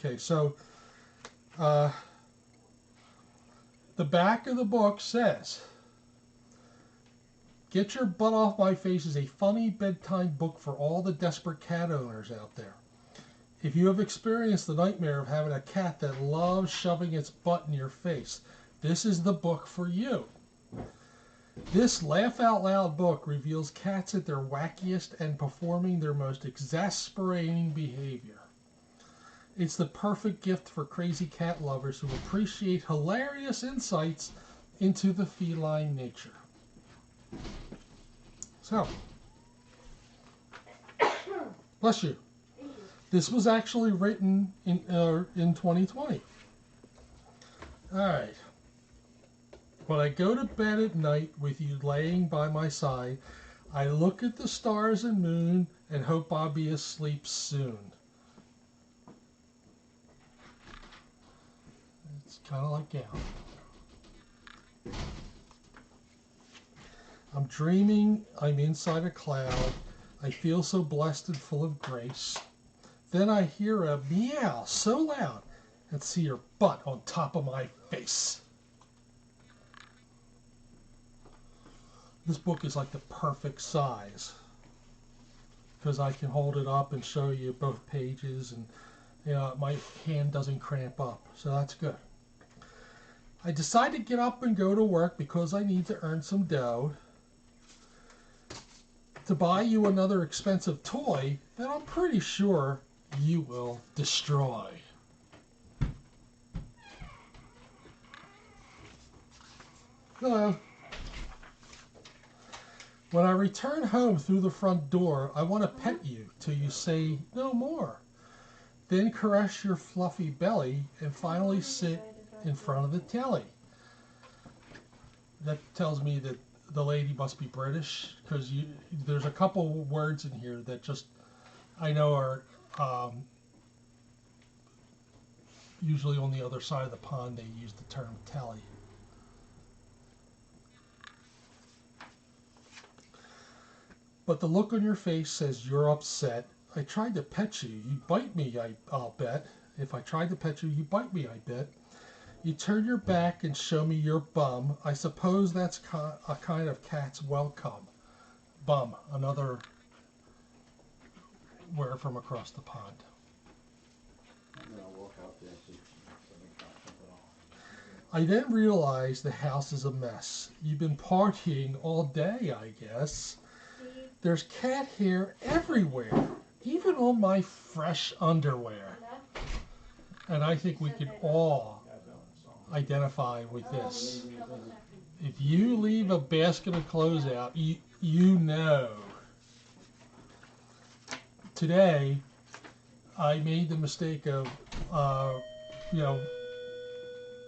Okay, so the back of the book says, "Get Your Butt Off My Face" is a funny bedtime book for all the desperate cat owners out there. If you have experienced the nightmare of having a cat that loves shoving its butt in your face, this is the book for you. This laugh-out-loud book reveals cats at their wackiest and performing their most exasperating behavior. It's the perfect gift for crazy cat lovers who appreciate hilarious insights into the feline nature. So, bless you. This was actually written in 2020. All right. When I go to bed at night with you laying by my side, I look at the stars and moon and hope I'll be asleep soon. It's kind of like gown. I'm dreaming I'm inside a cloud. I feel so blessed and full of grace. Then I hear a meow so loud and see your butt on top of my face. This book is like the perfect size because I can hold it up and show you both pages, and my hand doesn't cramp up, so that's good. I decide to get up and go to work because I need to earn some dough to buy you another expensive toy that I'm pretty sure you will destroy. Hello. When I return home through the front door, I want to pet you till you say no more. Then caress your fluffy belly and finally sit in front of the telly. That tells me that the lady must be British, because there's a couple words in here that just I know are usually on the other side of the pond they use the term telly. But the look on your face says you're upset. I tried to pet you. You bite me, I'll bet. If I tried to pet you, you bite me, I bet. You turn your back and show me your bum. I suppose that's a kind of cat's welcome. Bum, another word from across the pond. I'm going to walk out there and see if somebody pops up at all. I then realize the house is a mess. You've been partying all day, I guess. There's cat hair everywhere, even on my fresh underwear. And I think we can all identify with this. If you leave a basket of clothes out, you know. Today, I made the mistake of,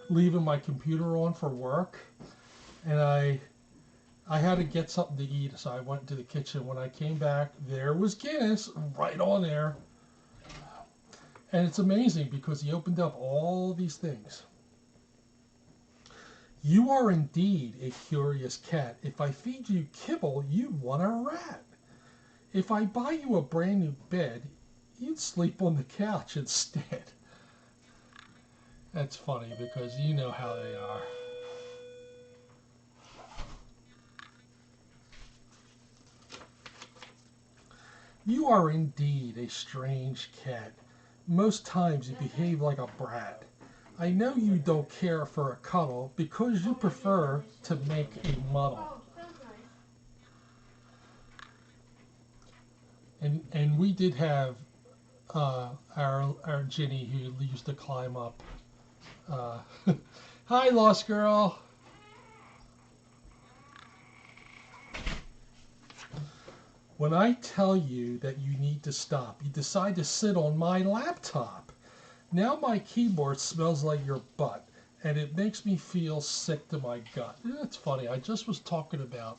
leaving my computer on for work, and I had to get something to eat, so I went to the kitchen. When I came back, there was Guinness right on there. And it's amazing because he opened up all these things. You are indeed a curious cat. If I feed you kibble, you'd want a rat. If I buy you a brand new bed, you'd sleep on the couch instead. That's funny because you know how they are. You are indeed a strange cat. Most times you behave like a brat. I know you don't care for a cuddle because you prefer to make a muddle. And we did have our Ginny who used to climb up. Hi, Lost Girl. When I tell you that you need to stop, you decide to sit on my laptop. Now my keyboard smells like your butt, and it makes me feel sick to my gut. It's funny, I just was talking about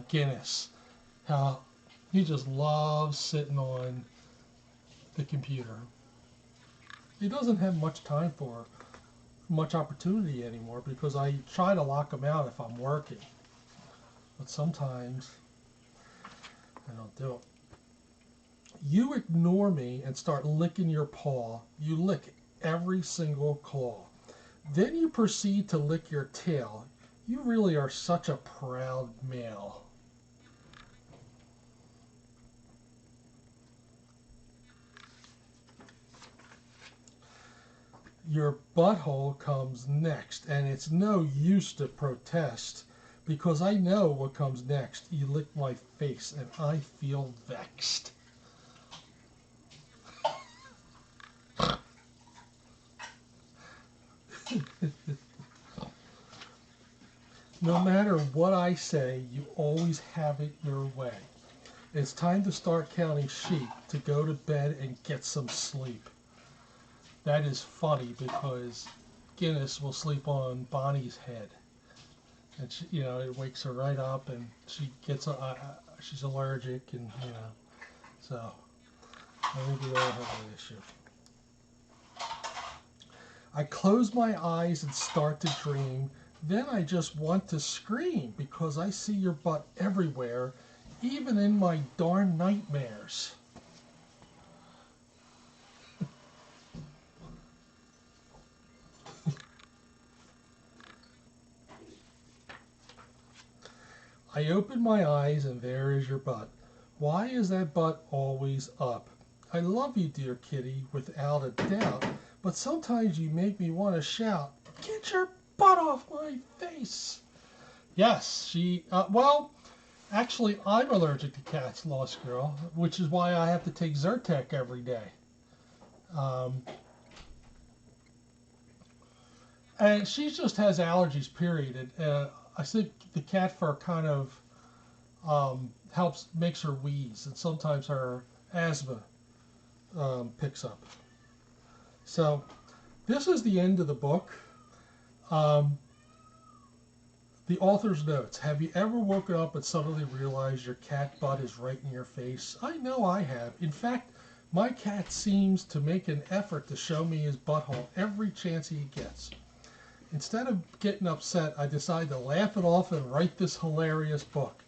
Guinness, how he just loves sitting on the computer. He doesn't have much time for much opportunity anymore because I try to lock him out if I'm working. But sometimes I don't do it. You ignore me and start licking your paw. You lick every single claw. Then you proceed to lick your tail. You really are such a proud male. Your butthole comes next, and it's no use to protest because I know what comes next. You lick my face, and I feel vexed. No matter what I say, you always have it your way. It's time to start counting sheep, to go to bed and get some sleep. That is funny because Guinness will sleep on Bonnie's head. And she, it wakes her right up, and she gets she's allergic, and so I think we all have an issue. I close my eyes and start to dream. Then I just want to scream because I see your butt everywhere, even in my darn nightmares. I open my eyes and there is your butt. Why is that butt always up? I love you, dear kitty, without a doubt, but sometimes you make me want to shout, "Get your butt off my face!" Yes, well, actually, I'm allergic to cats, Lost Girl, which is why I have to take Zyrtec every day. And she just has allergies, period. And I think the cat fur kind of makes her wheeze, and sometimes her asthma picks up. So this is the end of the book. The author's notes. Have you ever woken up and suddenly realized your cat butt is right in your face? I know I have. In fact, my cat seems to make an effort to show me his butthole every chance he gets. Instead of getting upset, I decide to laugh it off and write this hilarious book.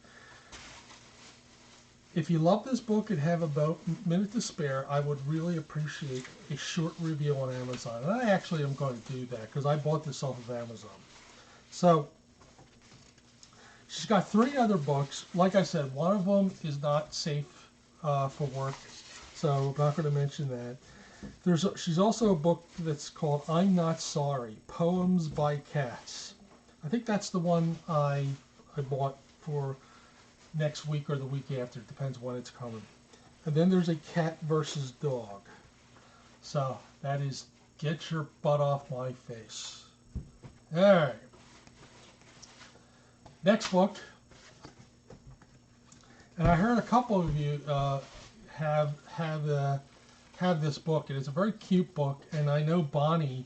If you love this book and have about a minute to spare, I would really appreciate a short review on Amazon. And I actually am going to do that because I bought this off of Amazon. So she's got 3 other books. Like I said, one of them is not safe for work, so I'm not going to mention that. She's also a book that's called I'm Not Sorry, Poems by Cats. I think that's the one I bought for next week or the week after. It depends when it's coming. And then there's a Cat versus Dog. So that is Get Your Butt Off My Face. All right. Next book. And I heard a couple of you have this book, and it's a very cute book. And I know Bonnie,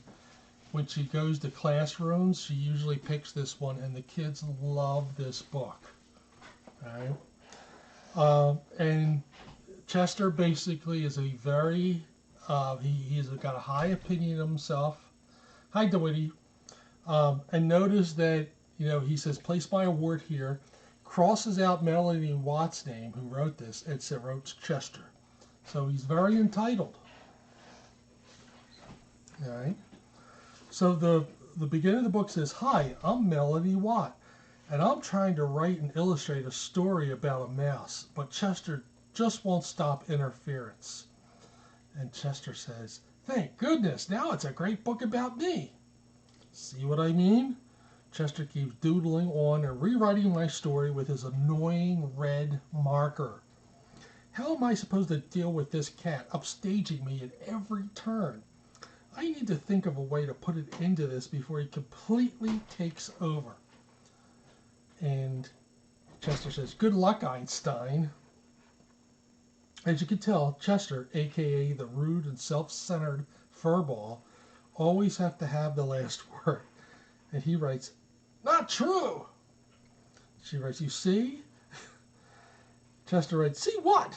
when she goes to classrooms, she usually picks this one, and the kids love this book. All right. And Chester basically is a very he's got a high opinion of himself. Hi, DeWitty. And notice that he says place my award here, crosses out Melanie Watt's name, who wrote this, and wrote Chester. So he's very entitled. All right. So the beginning of the book says, "Hi, I'm Melanie Watt, and I'm trying to write and illustrate a story about a mouse, but Chester just won't stop interference." And Chester says, "Thank goodness, now it's a great book about me." See what I mean? Chester keeps doodling on and rewriting my story with his annoying red marker. How am I supposed to deal with this cat upstaging me at every turn? I need to think of a way to put it into this before he completely takes over. And Chester says, "Good luck, Einstein." As you can tell, Chester, aka the rude and self-centered furball, always have to have the last word. And he writes, "Not true." She writes, "You see?" Chester writes, "See what?"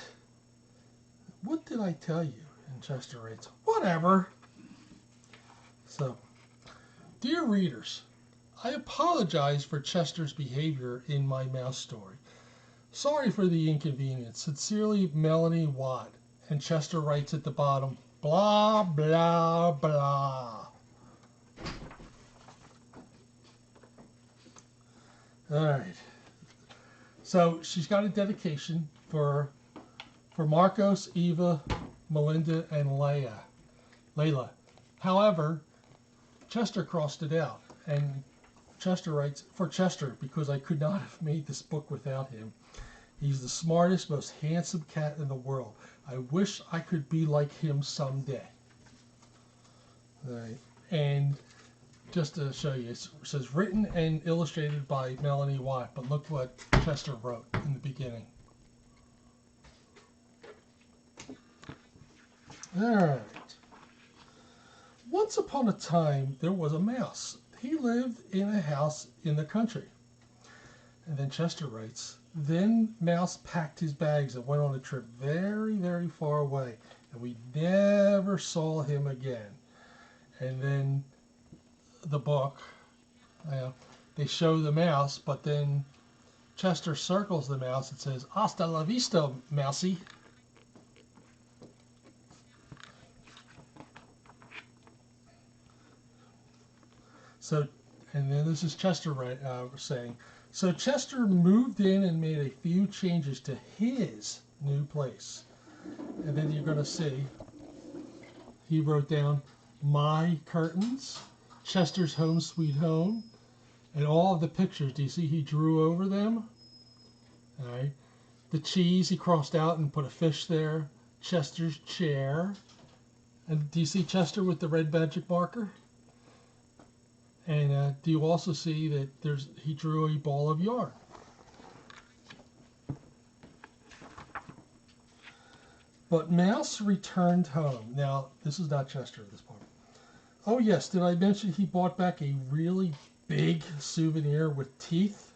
"What did I tell you?" And Chester writes, "Whatever." So, dear readers, I apologize for Chester's behavior in my mouse story. Sorry for the inconvenience. Sincerely, Melanie Watt. And Chester writes at the bottom, blah, blah, blah. All right. So she's got a dedication for Marcos, Eva, Melinda, and Layla. However, Chester crossed it out, and Chester writes, for Chester, because I could not have made this book without him. He's the smartest, most handsome cat in the world. I wish I could be like him someday. All right. And just to show you, it says written and illustrated by Melanie Watt, but look what Chester wrote in the beginning. All right. Once upon a time, there was a mouse. He lived in a house in the country. And then Chester writes, then Mouse packed his bags and went on a trip very, very far away, and we never saw him again. And then the book, they show the mouse, but then Chester circles the mouse and says, hasta la vista, mousey. So, and then this is Chester saying, so Chester moved in and made a few changes to his new place. And then you're going to see, he wrote down my curtains, Chester's home sweet home, and all of the pictures. Do you see he drew over them? All right. The cheese he crossed out and put a fish there. Chester's chair. And do you see Chester with the red magic marker? And do you also see that he drew a ball of yarn? But Mouse returned home. Now, this is not Chester at this point. Oh yes, did I mention he bought back a really big souvenir with teeth?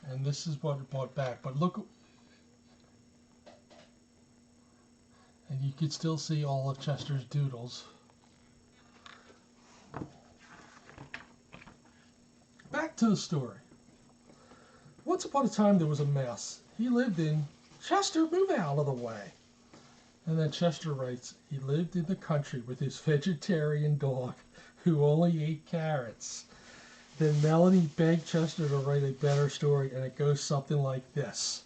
And this is what it bought back. But look, and you can still see all of Chester's doodles. Back to the story. Once upon a time there was a mouse. He lived in Chester, move out of the way. And then Chester writes, he lived in the country with his vegetarian dog who only ate carrots. Then Melanie begged Chester to write a better story, and it goes something like this.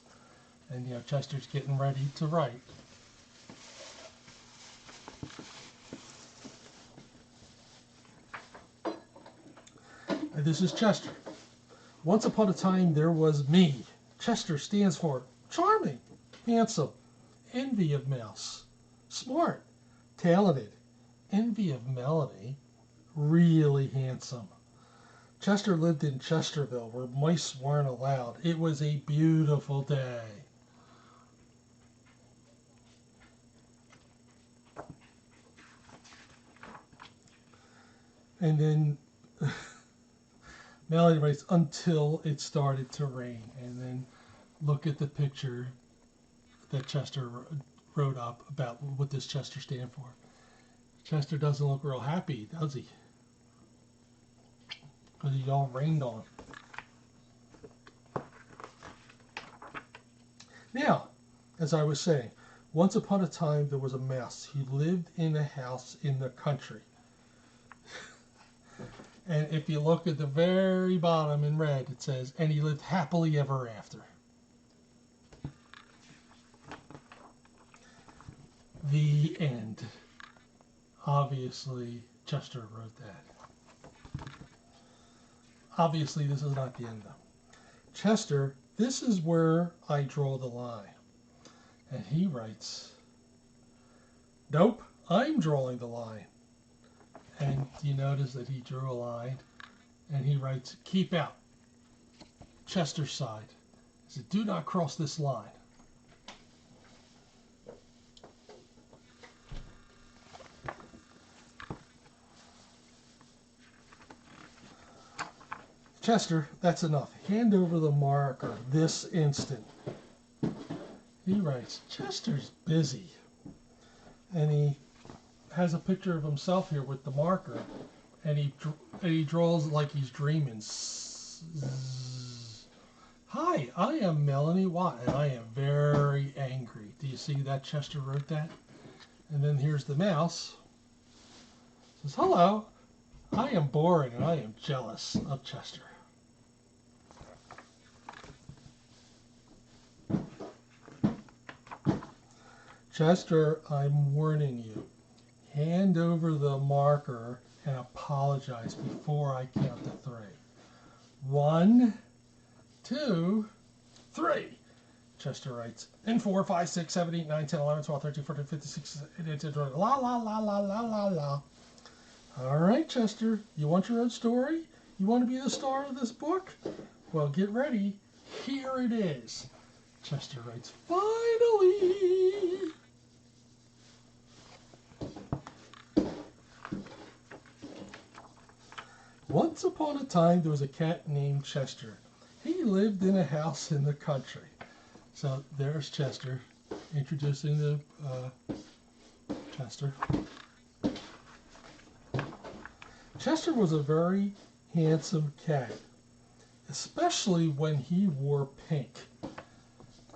And Chester's getting ready to write. And this is Chester. Once upon a time there was me. Chester stands for charming, handsome, envy of Mouse, smart, talented, envy of Melanie, really handsome. Chester lived in Chesterville where mice weren't allowed. It was a beautiful day. And then Melanie writes, until it started to rain. And then look at the picture that Chester wrote up about what does Chester stand for. Chester doesn't look real happy, does he? Because he all rained on. Now, as I was saying, once upon a time there was a mouse. He lived in a house in the country. And if you look at the very bottom in red, it says, and he lived happily ever after. The end. Obviously, Chester wrote that. Obviously, this is not the end, though. Chester, this is where I draw the line. And he writes, nope, I'm drawing the line. And you notice that he drew a line, and he writes, keep out. Chester's side. He said, do not cross this line. Chester, that's enough. Hand over the marker this instant. He writes, Chester's busy. And he has a picture of himself here with the marker, and he draws like he's dreaming. Hi, I am Melanie Watt, and I am very angry. Do you see that Chester wrote that? And then here's the mouse. It says, hello, I am boring, and I am jealous of Chester. Chester, I'm warning you. Hand over the marker and apologize before I count to 3. 1, 2, 3. Chester writes, and 4, 5, 6, 7, 8, 9, 10, 11, 12, 13, 14, 15, 16, 17, 18, la la la la la la la. All right, Chester, you want your own story? You want to be the star of this book? Well, get ready. Here it is. Chester writes, finally. Once upon a time, there was a cat named Chester. He lived in a house in the country. So there's Chester, introducing the Chester. Chester was a very handsome cat, especially when he wore pink.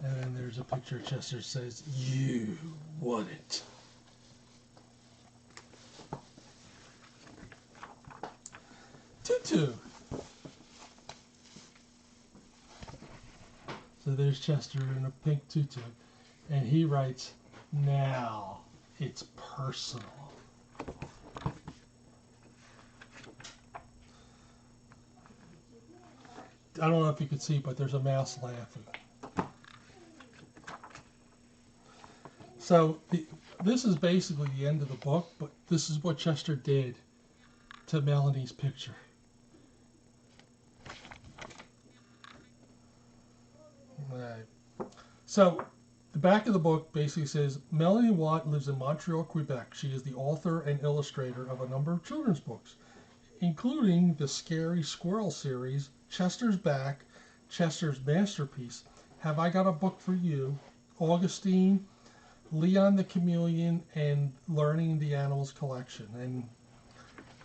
And then there's a picture of Chester that says, "You want it." Tutu. So there's Chester in a pink tutu, and he writes, "Now it's personal." I don't know if you can see, but there's a mouse laughing. So this is basically the end of the book, but this is what Chester did to Melanie's picture. Right. So the back of the book basically says, Melanie Watt lives in Montreal, Quebec. She is the author and illustrator of a number of children's books, including the Scary Squirrel series, Chester's Back, Chester's Masterpiece, Have I Got a Book for You, Augustine, Leon the Chameleon, and Learning the Animals collection.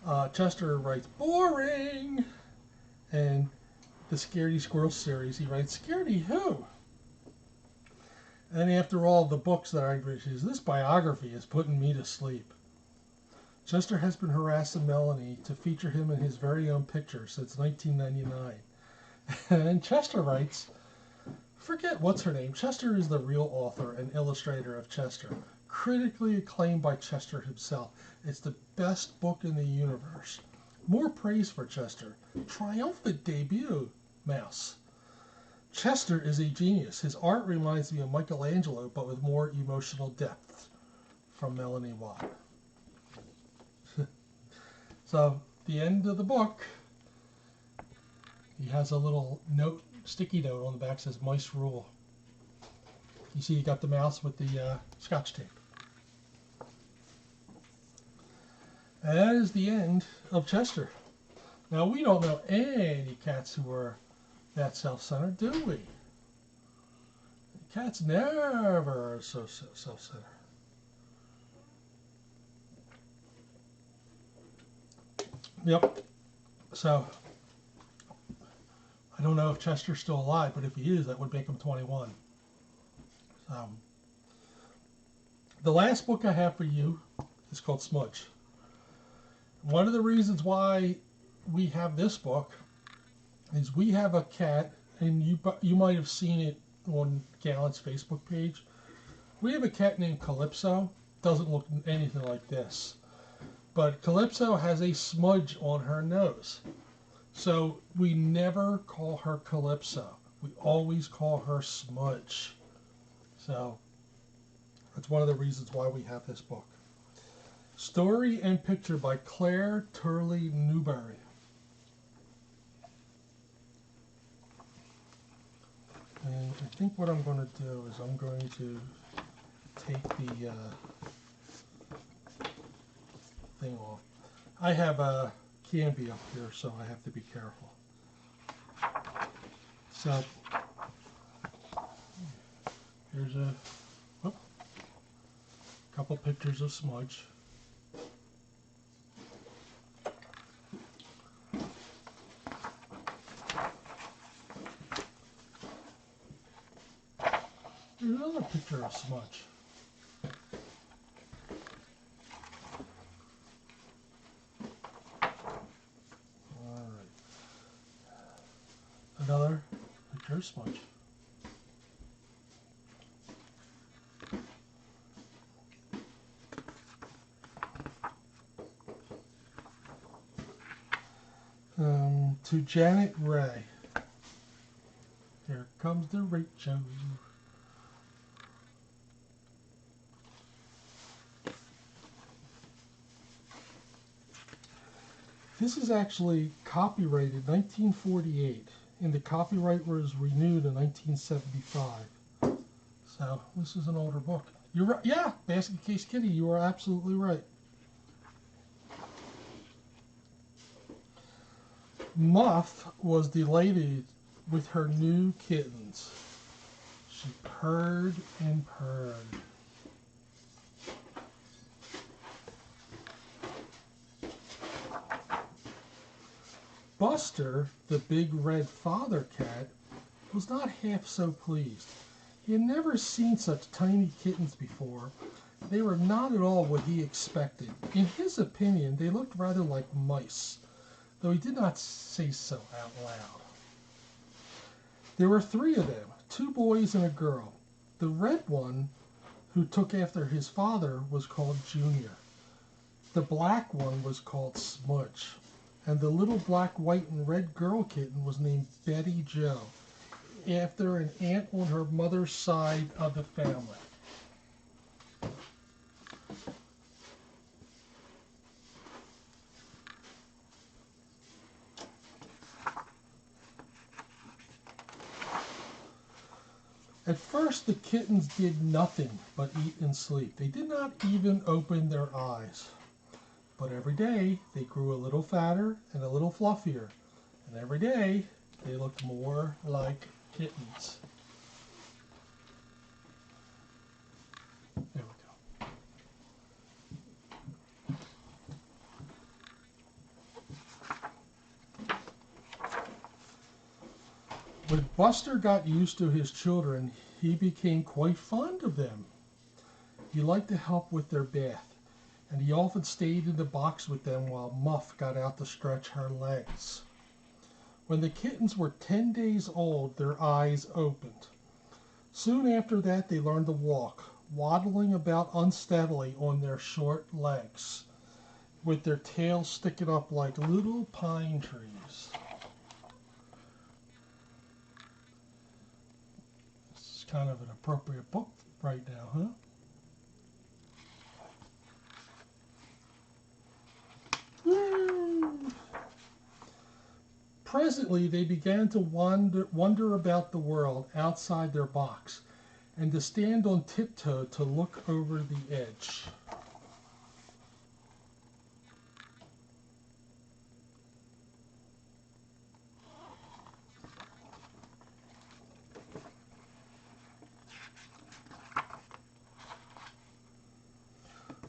And Chester writes, boring! And the Scaredy Squirrel series, he writes, Scaredy who? And after all the books that I read, this biography is putting me to sleep. Chester has been harassing Melanie to feature him in his very own picture since 1999. And Chester writes, forget what's her name. Chester is the real author and illustrator of Chester, critically acclaimed by Chester himself. It's the best book in the universe. More praise for Chester. Triumphant debut, Mouse. Chester is a genius. His art reminds me of Michelangelo, but with more emotional depth. From Melanie Watt. So, the end of the book, he has a little note, sticky note on the back that says, mice rule. You see, you got the mouse with the scotch tape. And that is the end of Chester. Now, we don't know any cats who are that self-centered, do we? Cats never are so self-centered. Yep. So, I don't know if Chester's still alive, but if he is, that would make him 21. The last book I have for you is called Smudge. One of the reasons why we have this book is we have a cat, and you might have seen it on Gallant's Facebook page. We have a cat named Calypso. Doesn't look anything like this. But Calypso has a smudge on her nose. So we never call her Calypso. We always call her Smudge. So that's one of the reasons why we have this book. Story and picture by Claire Turley Newberry. And I think what I'm going to do is I'm going to take the thing off. I have a candy up here, so I have to be careful. So here's a couple pictures of Smudge. a picture of Smudge. Alright. Another picture of Smudge. To Janet Ray. Here comes the Rachel. This is actually copyrighted 1948, and the copyright was renewed in 1975. So this is an older book. You're right. Yeah, Basket Case Kitty, you are absolutely right. Muff was delighted with her new kittens. She purred and purred. Buster, the big red father cat, was not half so pleased. He had never seen such tiny kittens before. They were not at all what he expected. In his opinion, they looked rather like mice, though he did not say so out loud. There were 3 of them, 2 boys and a girl. The red one, who took after his father, was called Junior. The black one was called Smudge. And the little black, white, and red girl kitten was named Betty Jo, after an aunt on her mother's side of the family. At first, the kittens did nothing but eat and sleep. They did not even open their eyes. But every day, they grew a little fatter and a little fluffier. And every day, they looked more like kittens. There we go. When Buster got used to his children, he became quite fond of them. He liked to help with their bath, and he often stayed in the box with them while Muff got out to stretch her legs. When the kittens were 10 days old, their eyes opened. Soon after that, they learned to walk, waddling about unsteadily on their short legs, with their tails sticking up like little pine trees. This is kind of an appropriate book right now, huh? Presently, they began to wander about the world outside their box, and to stand on tiptoe to look over the edge.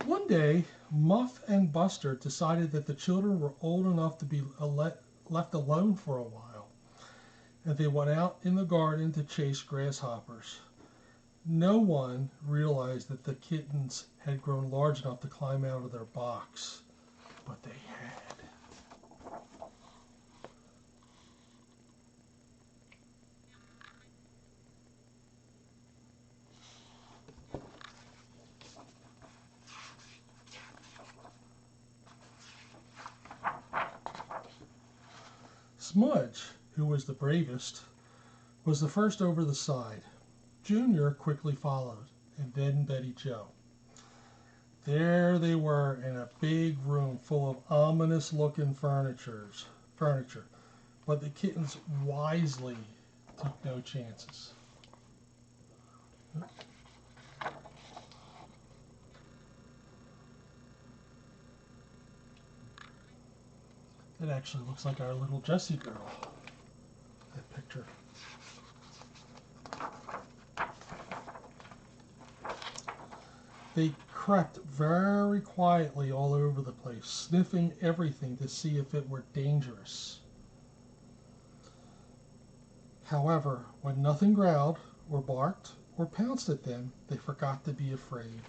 One day, Muff and Buster decided that the children were old enough to be left alone for a while, and they went out in the garden to chase grasshoppers. No one realized that the kittens had grown large enough to climb out of their box, but they had. Smudge, who was the bravest, was the first over the side. Junior quickly followed, and then Betty Jo. There they were in a big room full of ominous-looking furniture, but the kittens wisely took no chances. That actually looks like our little Jessie girl, that picture. They crept very quietly all over the place, sniffing everything to see if it were dangerous. However, when nothing growled or barked, or pounced at them, they forgot to be afraid,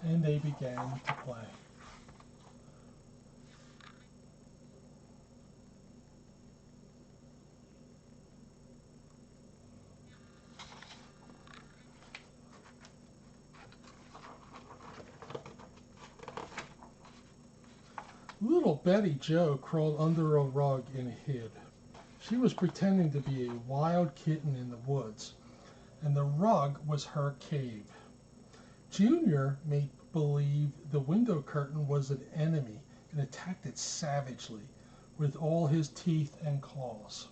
and they began to play. Little Betty Jo crawled under a rug and hid. She was pretending to be a wild kitten in the woods, and the rug was her cave. Junior made believe the window curtain was an enemy and attacked it savagely with all his teeth and claws.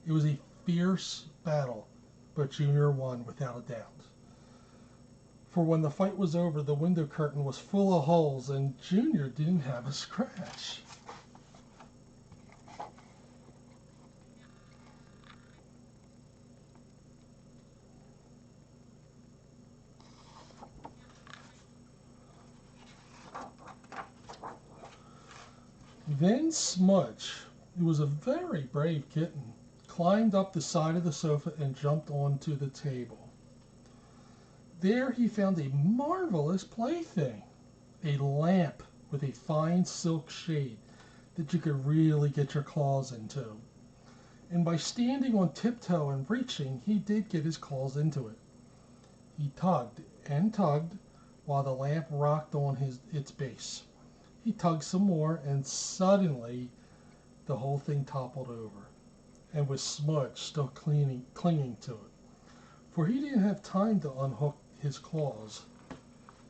It was a fierce battle, but Junior won without a doubt. For when the fight was over, the window curtain was full of holes and Junior didn't have a scratch. Then Smudge, who was a very brave kitten, climbed up the side of the sofa and jumped onto the table. There he found a marvelous plaything, a lamp with a fine silk shade that you could really get your claws into. And by standing on tiptoe and reaching, he did get his claws into it. He tugged and tugged while the lamp rocked on its base. He tugged some more, and suddenly the whole thing toppled over, and with Smudge still clinging to it. For he didn't have time to unhook his claws.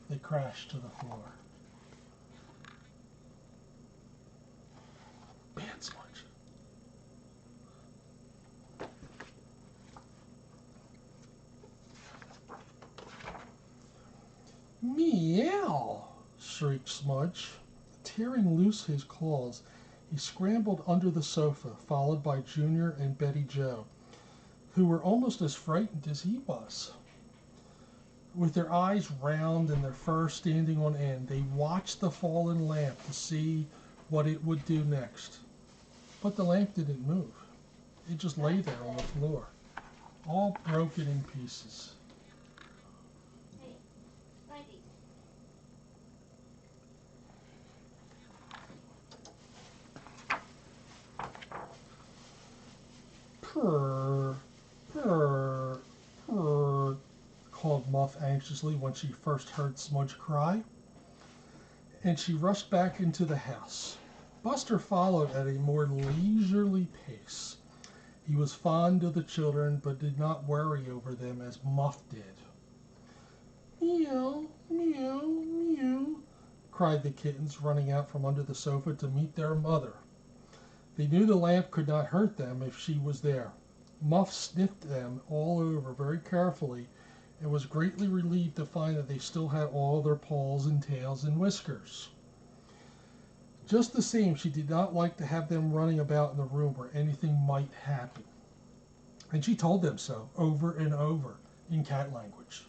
They crashed to the floor. Bad Smudge. Meow! Shrieked Smudge. Tearing loose his claws, he scrambled under the sofa, followed by Junior and Betty Jo, who were almost as frightened as he was. With their eyes round and their fur standing on end, they watched the fallen lamp to see what it would do next. But the lamp didn't move. It just lay there on the floor, all broken in pieces. Purr, purr, purr, called Muff anxiously when she first heard Smudge cry, and she rushed back into the house. Buster followed at a more leisurely pace. He was fond of the children, but did not worry over them as Muff did. Meow, meow, meow, cried the kittens, running out from under the sofa to meet their mother. They knew the lamp could not hurt them if she was there. Muff sniffed them all over very carefully and was greatly relieved to find that they still had all their paws and tails and whiskers. Just the same, she did not like to have them running about in the room where anything might happen. And she told them so over and over in cat language.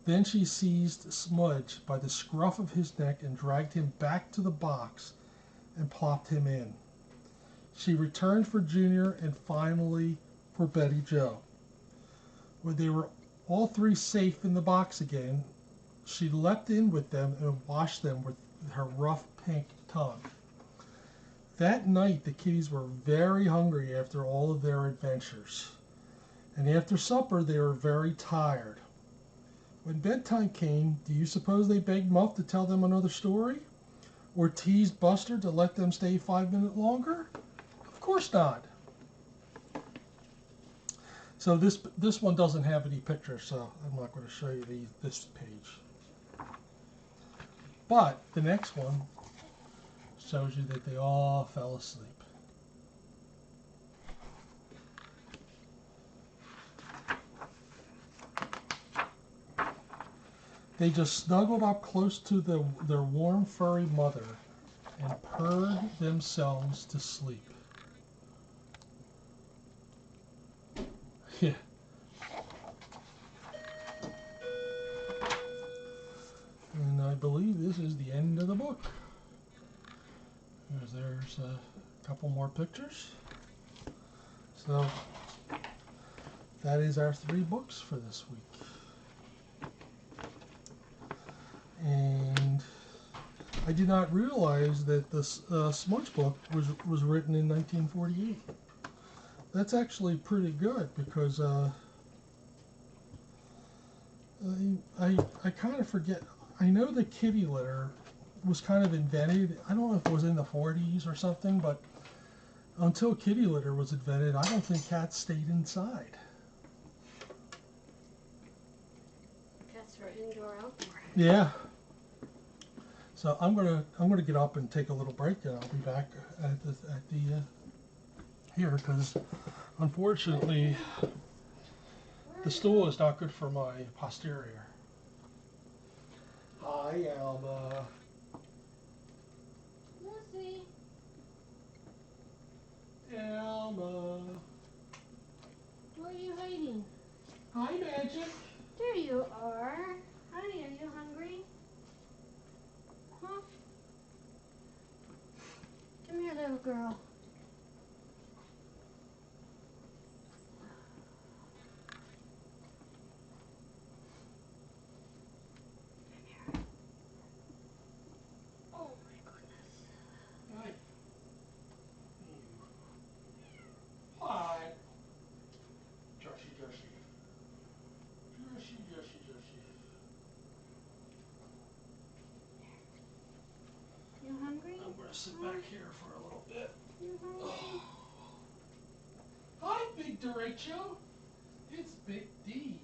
Then she seized Smudge by the scruff of his neck and dragged him back to the box and plopped him in. She returned for Junior and finally for Betty Jo. When they were all three safe in the box again, she leapt in with them and washed them with her rough pink tongue. That night the kitties were very hungry after all of their adventures, and after supper they were very tired. When bedtime came, do you suppose they begged Muff to tell them another story? Or teased Buster to let them stay 5 minutes longer? Of course not. So this one doesn't have any pictures, so I'm not going to show you this page. But the next one shows you that they all fell asleep. They just snuggled up close to their warm, furry mother and purred themselves to sleep. Yeah. And I believe this is the end of the book. There's a couple more pictures. So that is our 3 books for this week. And I did not realize that this Smudge book was written in 1948. That's actually pretty good because I kind of forget. I know the kitty litter was kind of invented. I don't know if it was in the 40s or something, but until kitty litter was invented, I don't think cats stayed inside. Cats were indoor, outdoor. Yeah. So I'm gonna get up and take a little break, and I'll be back at the here because unfortunately the stool is not good for my posterior. Hi, Alma. Lucy. Alma. Where are you hiding? Hi, Magic. There you are. Honey, are you hungry? Huh? Come here, little girl. Oh my goodness. Hi. Hi. Joshy, Joshy. Joshy, Joshy, Joshy. You hungry? I'm gonna sit back here for a little bit. You hungry? Hi, Big Derecho. It's Big D.